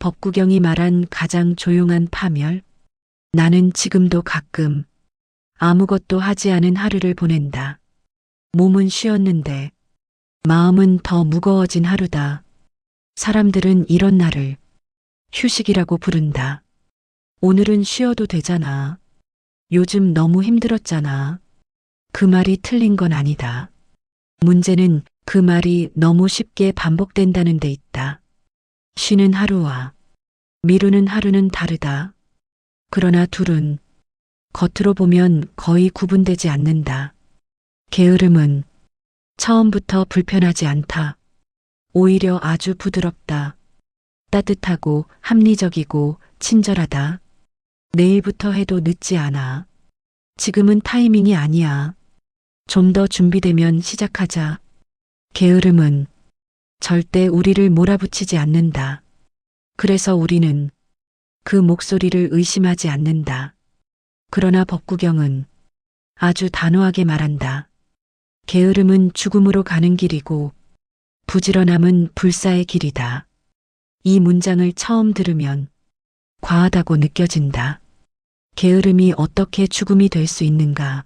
법구경이 말한 가장 조용한 파멸. 나는 지금도 가끔 아무것도 하지 않은 하루를 보낸다. 몸은 쉬었는데 마음은 더 무거워진 하루다. 사람들은 이런 날을 휴식이라고 부른다. 오늘은 쉬어도 되잖아. 요즘 너무 힘들었잖아. 그 말이 틀린 건 아니다. 문제는 그 말이 너무 쉽게 반복된다는 데 있다. 쉬는 하루와 미루는 하루는 다르다. 그러나 둘은 겉으로 보면 거의 구분되지 않는다. 게으름은 처음부터 불편하지 않다. 오히려 아주 부드럽다. 따뜻하고 합리적이고 친절하다. 내일부터 해도 늦지 않아. 지금은 타이밍이 아니야. 좀 더 준비되면 시작하자. 게으름은 절대 우리를 몰아붙이지 않는다. 그래서 우리는 그 목소리를 의심하지 않는다. 그러나 법구경은 아주 단호하게 말한다. 게으름은 죽음으로 가는 길이고 부지런함은 불사의 길이다. 이 문장을 처음 들으면 과하다고 느껴진다. 게으름이 어떻게 죽음이 될 수 있는가?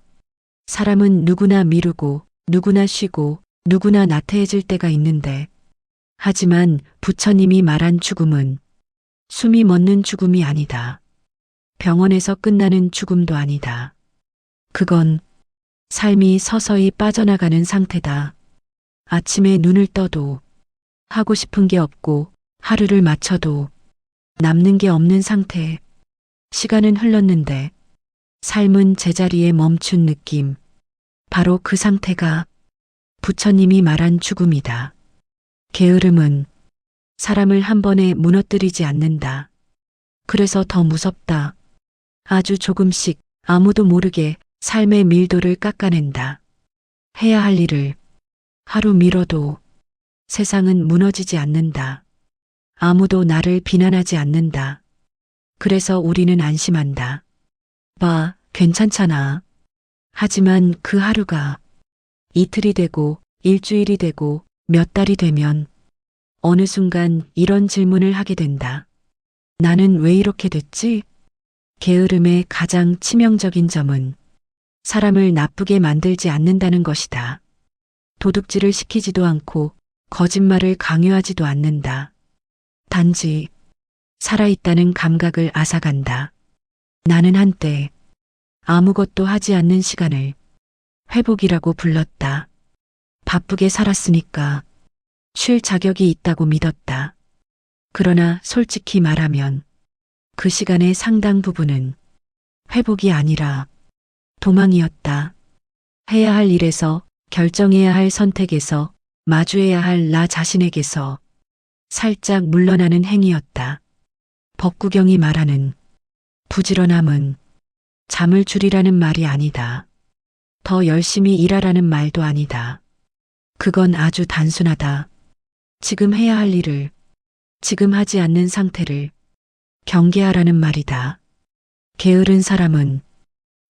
사람은 누구나 미루고 누구나 쉬고 누구나 나태해질 때가 있는데, 하지만 부처님이 말한 죽음은 숨이 멎는 죽음이 아니다. 병원에서 끝나는 죽음도 아니다. 그건 삶이 서서히 빠져나가는 상태다. 아침에 눈을 떠도 하고 싶은 게 없고 하루를 마쳐도 남는 게 없는 상태. 시간은 흘렀는데 삶은 제자리에 멈춘 느낌. 바로 그 상태가 부처님이 말한 죽음이다. 게으름은 사람을 한 번에 무너뜨리지 않는다. 그래서 더 무섭다. 아주 조금씩 아무도 모르게 삶의 밀도를 깎아낸다. 해야 할 일을 하루 미뤄도 세상은 무너지지 않는다. 아무도 나를 비난하지 않는다. 그래서 우리는 안심한다. 봐, 괜찮잖아. 하지만 그 하루가 이틀이 되고 일주일이 되고 몇 달이 되면 어느 순간 이런 질문을 하게 된다. 나는 왜 이렇게 됐지? 게으름의 가장 치명적인 점은 사람을 나쁘게 만들지 않는다는 것이다. 도둑질을 시키지도 않고 거짓말을 강요하지도 않는다. 단지 살아있다는 감각을 앗아간다. 나는 한때 아무것도 하지 않는 시간을 회복이라고 불렀다. 바쁘게 살았으니까 쉴 자격이 있다고 믿었다. 그러나 솔직히 말하면 그 시간의 상당 부분은 회복이 아니라 도망이었다. 해야 할 일에서, 결정해야 할 선택에서, 마주해야 할 나 자신에게서 살짝 물러나는 행위였다. 법구경이 말하는 부지런함은 잠을 줄이라는 말이 아니다. 더 열심히 일하라는 말도 아니다. 그건 아주 단순하다. 지금 해야 할 일을, 지금 하지 않는 상태를 경계하라는 말이다. 게으른 사람은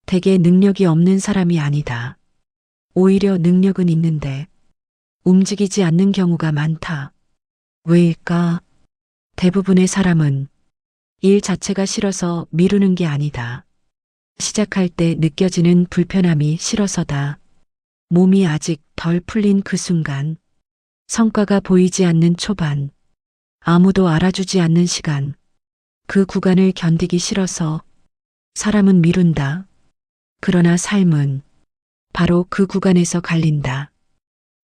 대개 능력이 없는 사람이 아니다. 오히려 능력은 있는데 움직이지 않는 경우가 많다. 왜일까? 대부분의 사람은 일 자체가 싫어서 미루는 게 아니다. 시작할 때 느껴지는 불편함이 싫어서다. 몸이 아직 덜 풀린 그 순간, 성과가 보이지 않는 초반, 아무도 알아주지 않는 시간, 그 구간을 견디기 싫어서 사람은 미룬다. 그러나 삶은 바로 그 구간에서 갈린다.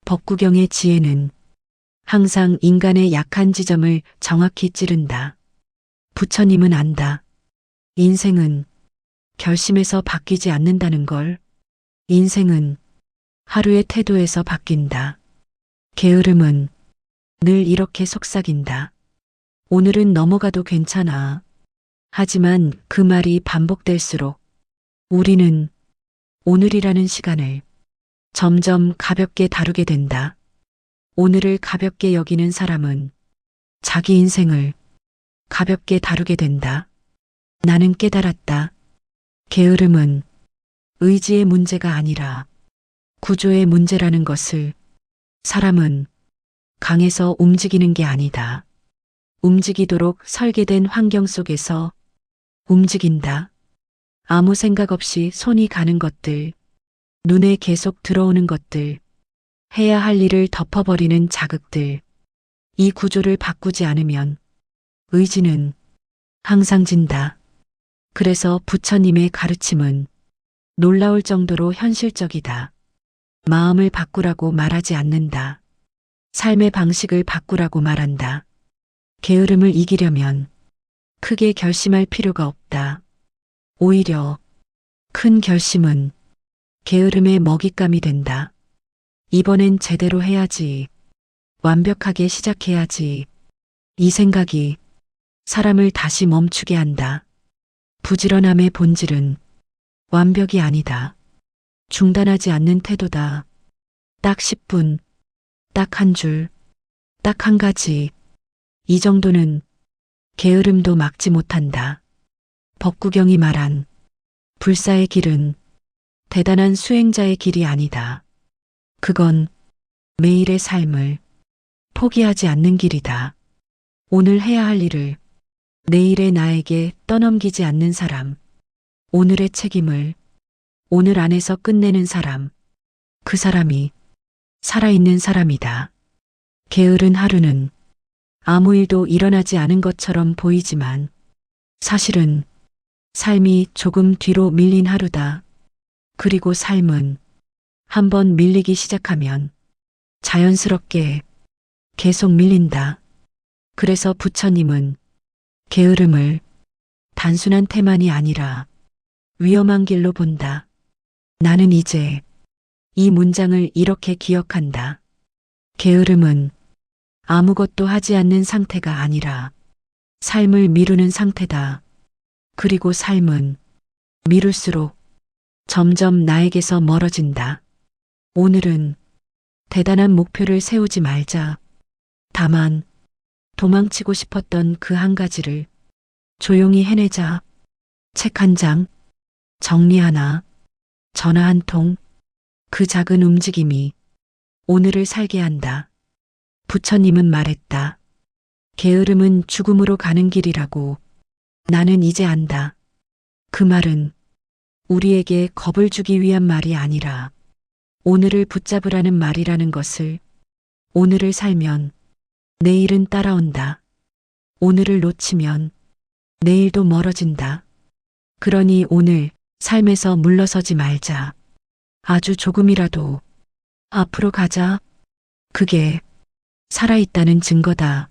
법구경의 지혜는 항상 인간의 약한 지점을 정확히 찌른다. 부처님은 안다. 인생은 결심에서 바뀌지 않는다는 걸. 인생은 하루의 태도에서 바뀐다. 게으름은 늘 이렇게 속삭인다. 오늘은 넘어가도 괜찮아. 하지만 그 말이 반복될수록 우리는 오늘이라는 시간을 점점 가볍게 다루게 된다. 오늘을 가볍게 여기는 사람은 자기 인생을 가볍게 다루게 된다. 나는 깨달았다. 게으름은 의지의 문제가 아니라 구조의 문제라는 것을. 사람은 강해서 움직이는 게 아니다. 움직이도록 설계된 환경 속에서 움직인다. 아무 생각 없이 손이 가는 것들, 눈에 계속 들어오는 것들, 해야 할 일을 덮어버리는 자극들. 이 구조를 바꾸지 않으면 의지는 항상 진다. 그래서 부처님의 가르침은 놀라울 정도로 현실적이다. 마음을 바꾸라고 말하지 않는다. 삶의 방식을 바꾸라고 말한다. 게으름을 이기려면 크게 결심할 필요가 없다. 오히려 큰 결심은 게으름의 먹잇감이 된다. 이번엔 제대로 해야지. 완벽하게 시작해야지. 이 생각이 사람을 다시 멈추게 한다. 부지런함의 본질은 완벽이 아니다. 중단하지 않는 태도다. 딱 10분, 딱 한 줄, 딱 한 가지. 이 정도는 게으름도 막지 못한다. 법구경이 말한 불사의 길은 대단한 수행자의 길이 아니다. 그건 매일의 삶을 포기하지 않는 길이다. 오늘 해야 할 일을 내일의 나에게 떠넘기지 않는 사람, 오늘의 책임을 오늘 안에서 끝내는 사람, 그 사람이 살아있는 사람이다. 게으른 하루는 아무 일도 일어나지 않은 것처럼 보이지만 사실은 삶이 조금 뒤로 밀린 하루다. 그리고 삶은 한번 밀리기 시작하면 자연스럽게 계속 밀린다. 그래서 부처님은 게으름을 단순한 태만이 아니라 위험한 길로 본다. 나는 이제 이 문장을 이렇게 기억한다. 게으름은 아무것도 하지 않는 상태가 아니라 삶을 미루는 상태다. 그리고 삶은 미룰수록 점점 나에게서 멀어진다. 오늘은 대단한 목표를 세우지 말자. 다만 도망치고 싶었던 그 한 가지를 조용히 해내자. 책 한 장, 정리 하나, 전화 한 통, 그 작은 움직임이 오늘을 살게 한다. 부처님은 말했다. 게으름은 죽음으로 가는 길이라고. 나는 이제 안다. 그 말은 우리에게 겁을 주기 위한 말이 아니라 오늘을 붙잡으라는 말이라는 것을. 오늘을 살면 내일은 따라온다. 오늘을 놓치면 내일도 멀어진다. 그러니 오늘 삶에서 물러서지 말자. 아주 조금이라도 앞으로 가자. 그게 살아있다는 증거다.